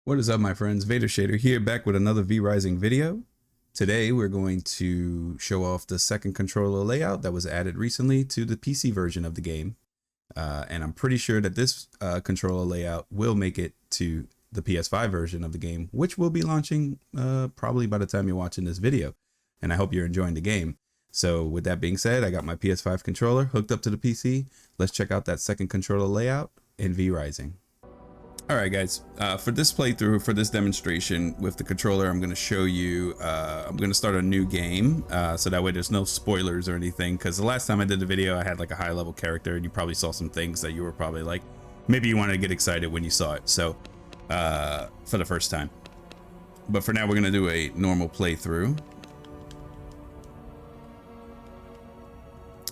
What is up, my friends? Vader Shader here, back with another V-Rising video. Today we're going to show off the second controller layout that was added recently to the PC version of the game. And I'm pretty sure that this controller layout will make it to the PS5 version of the game, which will be launching probably by the time you're watching this video. And I hope you're enjoying the game. So with that being said, I got my PS5 controller hooked up to the PC. Let's check out that second controller layout in V-Rising. Alright guys, for this playthrough, for this demonstration with the controller, I'm going to show you, I'm going to start a new game, so that way there's no spoilers or anything, because the last time I did the video I had like a high level character and you probably saw some things that you were probably like, maybe you wanted to get excited when you saw it, so, for the first time. But for now we're going to do a normal playthrough.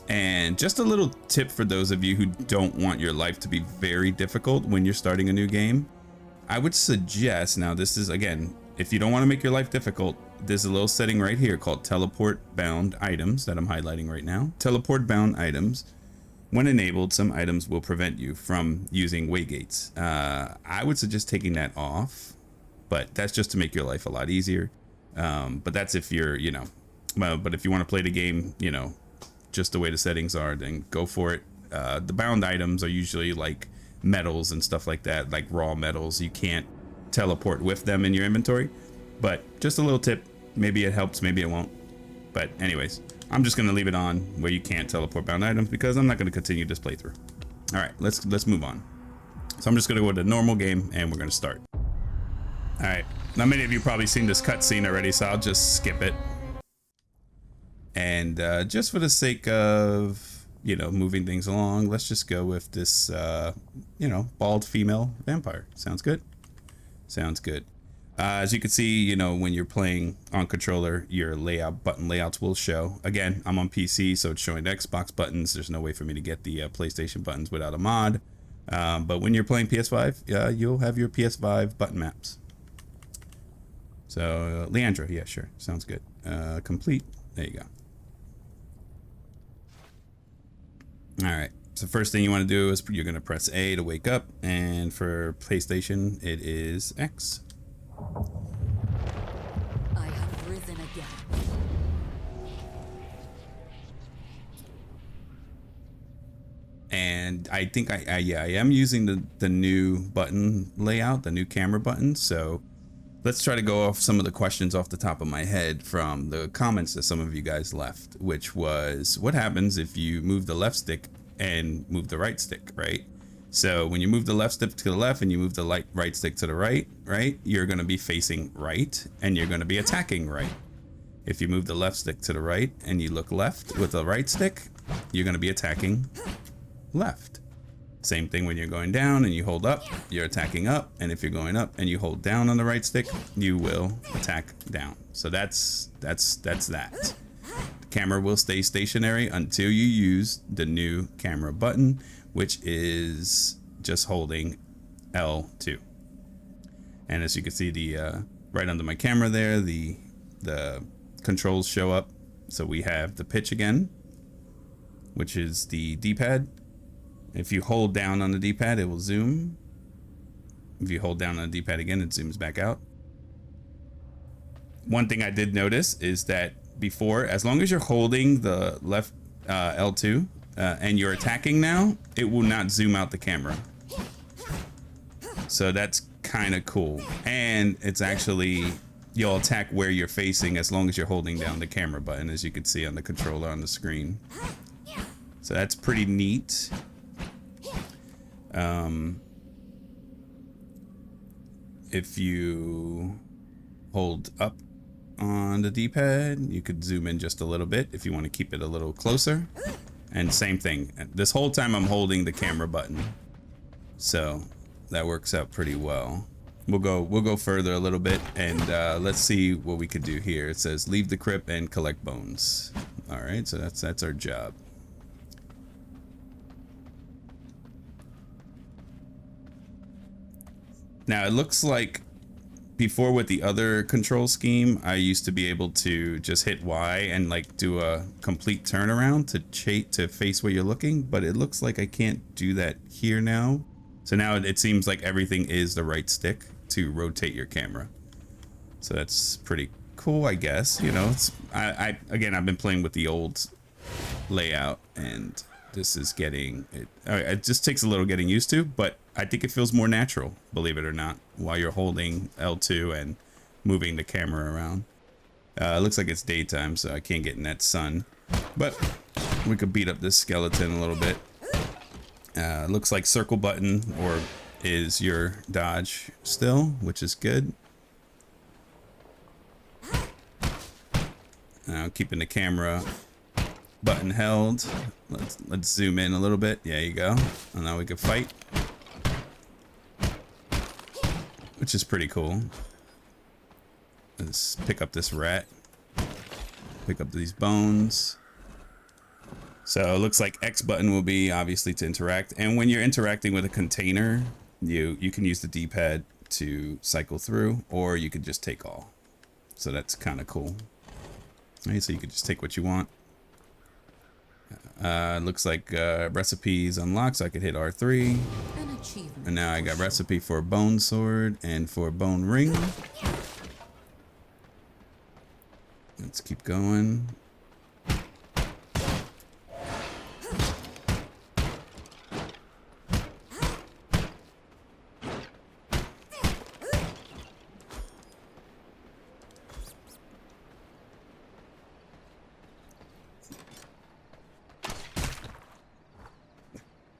And just a little tip for those of you who don't want your life to be very difficult when you're starting a new game. I would suggest, now this is, again, if you don't want to make your life difficult, there's a little setting right here called teleport bound items that I'm highlighting right now. Teleport bound items. When enabled, some items will prevent you from using waygates. I would suggest taking that off, but that's just to make your life a lot easier. But that's if you're, you know, but if you want to play the game, you know, just the way the settings are, then go for it. The bound items are usually like metals and stuff like that, like raw metals. You can't teleport with them in your inventory, but just a little tip. Maybe it helps, maybe it won't. But anyways, I'm just gonna leave it on where you can't teleport bound items because I'm not gonna continue this playthrough. All right, let's move on. So I'm just gonna go to the normal game and we're gonna start. All right, now many of you probably seen this cutscene already, so I'll just skip it. And just for the sake of, you know, moving things along, let's just go with this, you know, bald female vampire. Sounds good? Sounds good. As you can see, you know, when you're playing on controller, your button layouts will show. Again, I'm on PC, so it's showing Xbox buttons. There's no way for me to get the PlayStation buttons without a mod. But when you're playing PS5, you'll have your PS5 button maps. So, Leandra, yeah, sure. Sounds good. Complete. There you go. All right, so first thing you want to do is you're going to press A to wake up, and for PlayStation it is X. I have risen again. And I think I am using the new button layout, the new camera button. So let's try to go off some of the questions off the top of my head from the comments that some of you guys left, which was, what happens if you move the left stick and move the right stick, right? So when you move the left stick to the left and you move the right stick to the right, you're going to be facing right and you're going to be attacking right. If you move the left stick to the right and you look left with the right stick, you're going to be attacking left. Same thing when you're going down and you hold up, you're attacking up, and if you're going up and you hold down on the right stick, you will attack down. So that's that. The camera will stay stationary until you use the new camera button, which is just holding L2. And as you can see, the right under my camera there, the controls show up. So we have the pitch again, which is the D-pad. If you hold down on the D-pad, it will zoom. If you hold down on the D-pad again, it zooms back out. One thing I did notice is that before, as long as you're holding the left L2 and you're attacking now, it will not zoom out the camera. So that's kind of cool. And it's actually, you'll attack where you're facing as long as you're holding down the camera button, as you can see on the controller on the screen. So that's pretty neat. If you hold up on the D-pad, you could zoom in just a little bit if you want to keep it a little closer. And same thing, this whole time I'm holding the camera button, so that works out pretty well. We'll go further a little bit, and let's see what we could do here. It says leave the crypt and collect bones. All right, so that's our job. Now it looks like before with the other control scheme, I used to be able to just hit Y and like do a complete turnaround to face where you're looking, but it looks like I can't do that here now. So now it seems like everything is the right stick. to rotate your camera. So that's pretty cool, I guess. You know, it's again, I've been playing with the old layout, and this is getting it. It just takes a little getting used to, but I think it feels more natural, believe it or not, while you're holding L2 and moving the camera around. It looks like it's daytime, so I can't get in that sun, but we could beat up this skeleton a little bit. Looks like circle button or is your dodge still, which is good. Now keeping the camera button held. Let's zoom in a little bit. Yeah, you go. And now we can fight, which is pretty cool. Let's pick up this rat. Pick up these bones. So it looks like X button will be obviously to interact. And when you're interacting with a container, you can use the D-pad to cycle through, or you could just take all. So that's kind of cool. All right, so you could just take what you want. Looks like recipes unlocked, so I could hit R3. And now I got recipe for a bone sword and for a bone ring. Let's keep going.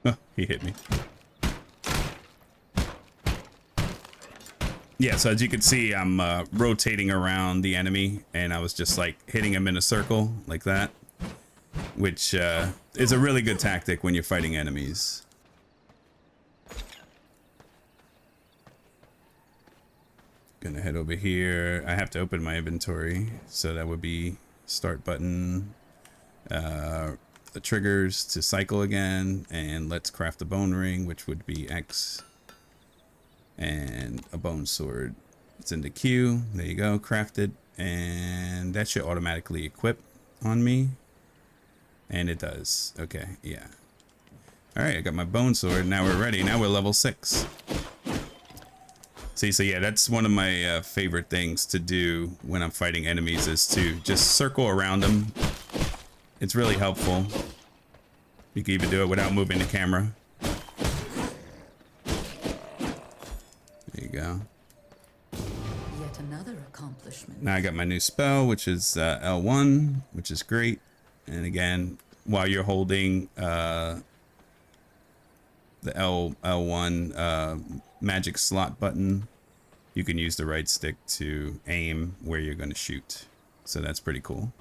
Oh, he hit me. Yeah, so as you can see, I'm rotating around the enemy, and I was just like hitting him in a circle like that, which is a really good tactic when you're fighting enemies. Gonna head over here. I have to open my inventory, so that would be start button, the triggers to cycle again, and let's craft a bone ring, which would be X. And a bone sword. It's in the queue. There you go, crafted, and that should automatically equip on me, and it does. Okay, yeah. All right, I got my bone sword. Now we're ready. Now we're level 6. See, so yeah, that's one of my favorite things to do when I'm fighting enemies, is to just circle around them. It's really helpful. You can even do it without moving the camera. Go. Yet another accomplishment. Now I got my new spell, which is L1, which is great. And again, while you're holding the L1 magic slot button, you can use the right stick to aim where you're going to shoot. So that's pretty cool.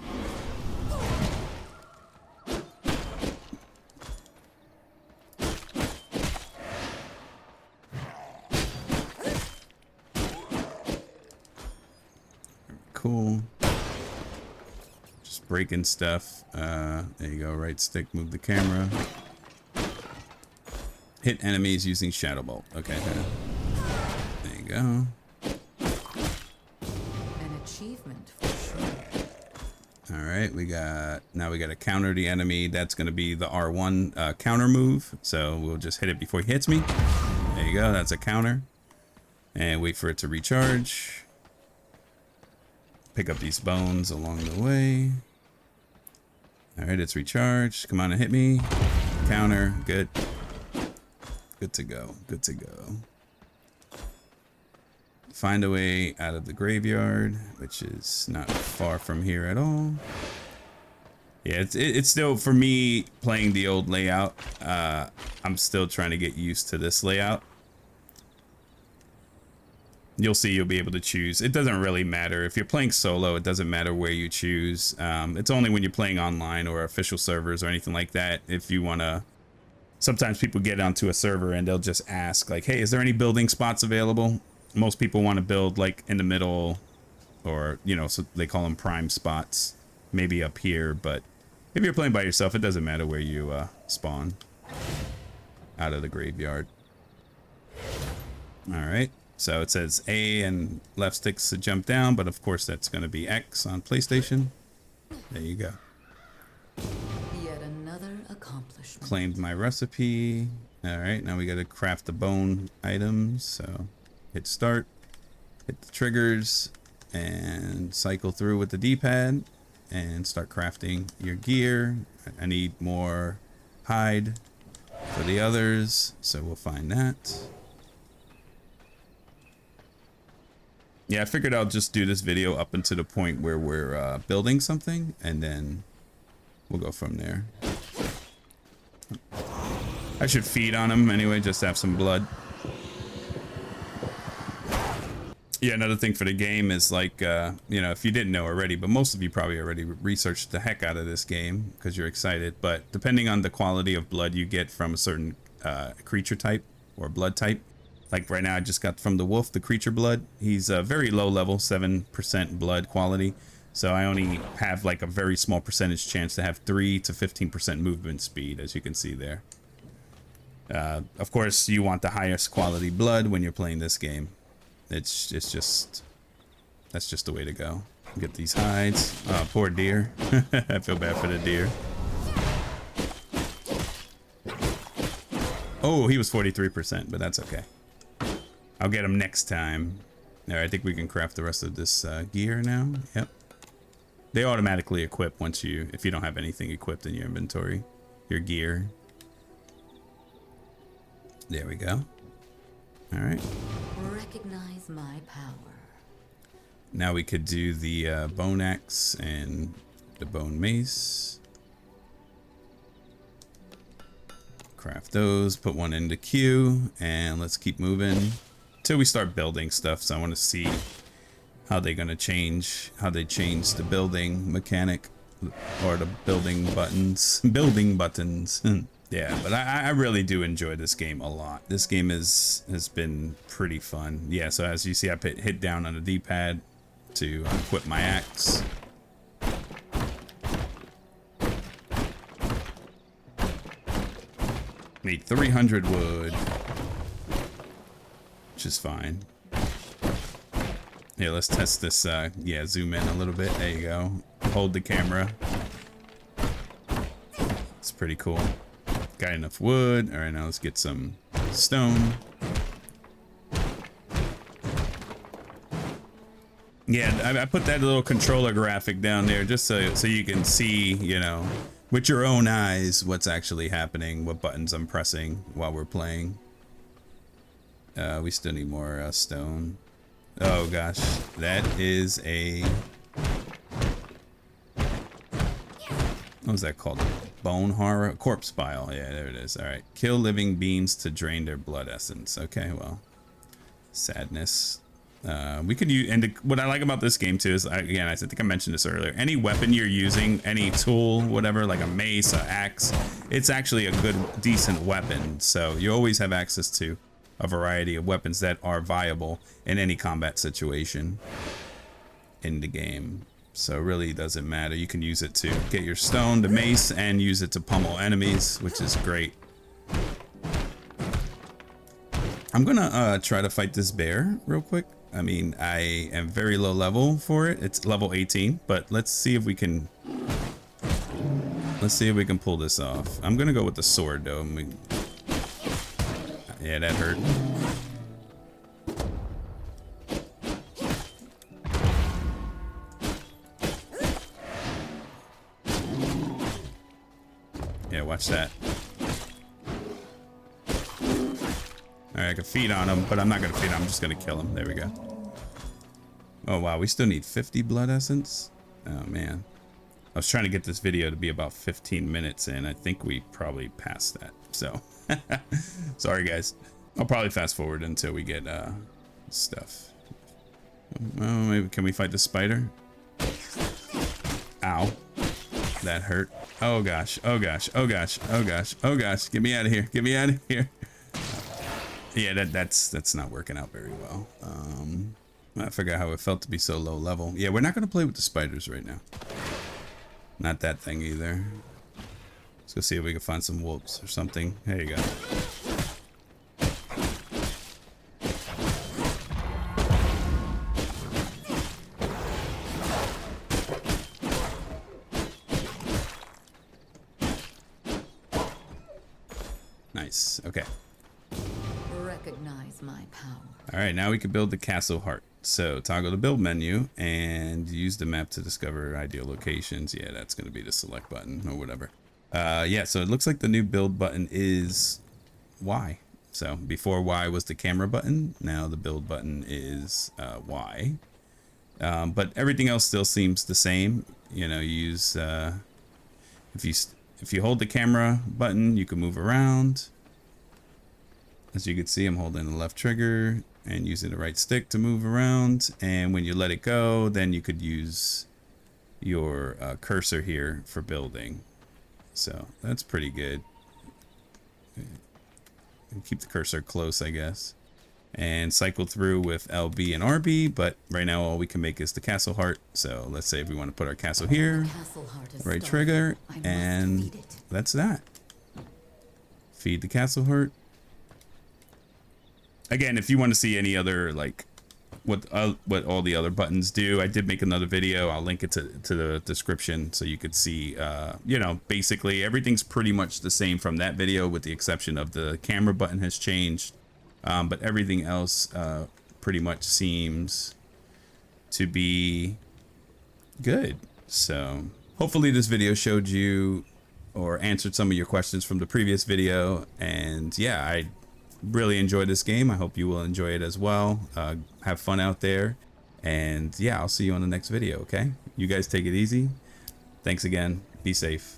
Cool. Just breaking stuff. There you go. Right stick, move the camera. Hit enemies using Shadow Bolt. Okay. There you go. An achievement for sure. All right, now we got to counter the enemy. That's going to be the R1 counter move. So we'll just hit it before he hits me. There you go. That's a counter. And wait for it to recharge. Pick up these bones along the way. All right, it's recharged. Come on and hit me. Counter. Good. Good to go. Good to go. Find a way out of the graveyard, which is not far from here at all. Yeah, it's still, for me, playing the old layout. I'm still trying to get used to this layout. You'll see you'll be able to choose. It doesn't really matter. If you're playing solo, it doesn't matter where you choose. It's only when you're playing online or official servers or anything like that. If you want to, sometimes people get onto a server and they'll just ask like, hey, is there any building spots available? Most people want to build like in the middle, or, you know, so they call them prime spots, maybe up here. But if you're playing by yourself, it doesn't matter where you spawn out of the graveyard. All right. So it says A and left sticks to jump down, but of course that's going to be X on PlayStation. There you go. Yet another accomplishment. Claimed my recipe. All right, now we got to craft the bone items. So hit start. hit the triggers and cycle through with the D-pad and start crafting your gear. I need more hide for the others, so we'll find that. Yeah, I figured I'll just do this video up until the point where we're building something, and then we'll go from there. I should feed on him anyway, just to have some blood. Yeah, another thing for the game is like, you know, if you didn't know already, but most of you probably already researched the heck out of this game because you're excited. But depending on the quality of blood you get from a certain creature type or blood type, like right now I just got from the wolf, the creature blood. He's very low level, 7% blood quality. So I only have like a very small percentage chance to have 3 to 15% movement speed, as you can see there. Of course, you want the highest quality blood when you're playing this game. It's just, that's just the way to go. Get these hides. Oh, poor deer. I feel bad for the deer. Oh, he was 43%, but that's okay. I'll get him next time. All right, I think we can craft the rest of this gear now. Yep. They automatically equip once you, if you don't have anything equipped in your inventory, your gear. There we go. All right. Recognize my power. Now we could do the bone axe and the bone mace. Craft those, put one in the queue, and let's keep moving till we start building stuff. So I want to see how they're gonna change, how they change the building mechanic or the building buttons. Building buttons. Yeah, but I really do enjoy this game a lot. This game has been pretty fun. Yeah, so as you see, I hit down on the D-pad to equip my axe. Need 300 wood, which is fine. Here, let's test this. Yeah, zoom in a little bit. There you go. Hold the camera. It's pretty cool. Got enough wood. All right, now let's get some stone. Yeah, I put that little controller graphic down there just so you can see, you know, with your own eyes what's actually happening, what buttons I'm pressing while we're playing. We still need more stone. Oh gosh, that is a... What was that called? Bone horror? Corpse bile. Yeah, there it is. All right. Kill living beings to drain their blood essence. Okay, well. Sadness. We could use... And what I like about this game, too, is, again, I think I mentioned this earlier. Any weapon you're using, any tool, whatever, like a mace, an axe, it's actually a good, decent weapon. So you always have access to a variety of weapons that are viable in any combat situation in the game. So it really doesn't matter. You can use it to get your stone, the mace, and use it to pummel enemies, which is great. I'm gonna try to fight this bear real quick. I mean, I am very low level for it. It's level 18, but let's see if we can pull this off. I'm gonna go with the sword though. Yeah, that hurt. Yeah, watch that. Alright, I can feed on him, but I'm not gonna feed him. I'm just gonna kill him. There we go. Oh wow, we still need 50 blood essence? Oh man. I was trying to get this video to be about 15 minutes and I think we probably passed that. So, sorry guys. I'll probably fast forward until we get stuff. Well, maybe can we fight the spider? Ow. That hurt. Oh gosh, oh gosh, oh gosh, oh gosh, oh gosh. Get me out of here. Get me out of here. Yeah, that's not working out very well. I forgot how it felt to be so low level. Yeah, we're not gonna play with the spiders right now. Not that thing either. Let's go see if we can find some wolves or something. There you go. Nice. Okay. Recognize my power. All right, now we can build the castle heart. So toggle the build menu and use the map to discover ideal locations. Yeah, that's going to be the select button or whatever. Yeah, so it looks like the new build button is Y. So before Y was the camera button. Now the build button is Y. But everything else still seems the same. You know, use if you hold the camera button, you can move around. As you can see, I'm holding the left trigger and using the right stick to move around. And when you let it go, then you could use your cursor here for building. So that's pretty good. And keep the cursor close, I guess. And cycle through with LB and RB, but right now all we can make is the castle heart. So let's say if we want to put our castle here, right trigger, and that's that. Feed the castle heart. Again, if you want to see any other, like, what all the other buttons do, I did make another video. I'll link it to the description so you could see, you know, basically everything's pretty much the same from that video with the exception of the camera button has changed. But everything else pretty much seems to be good. So hopefully this video showed you or answered some of your questions from the previous video. And yeah, I really enjoyed this game. I hope you will enjoy it as well. Have fun out there. And yeah, I'll see you on the next video, okay? You guys take it easy. Thanks again. Be safe.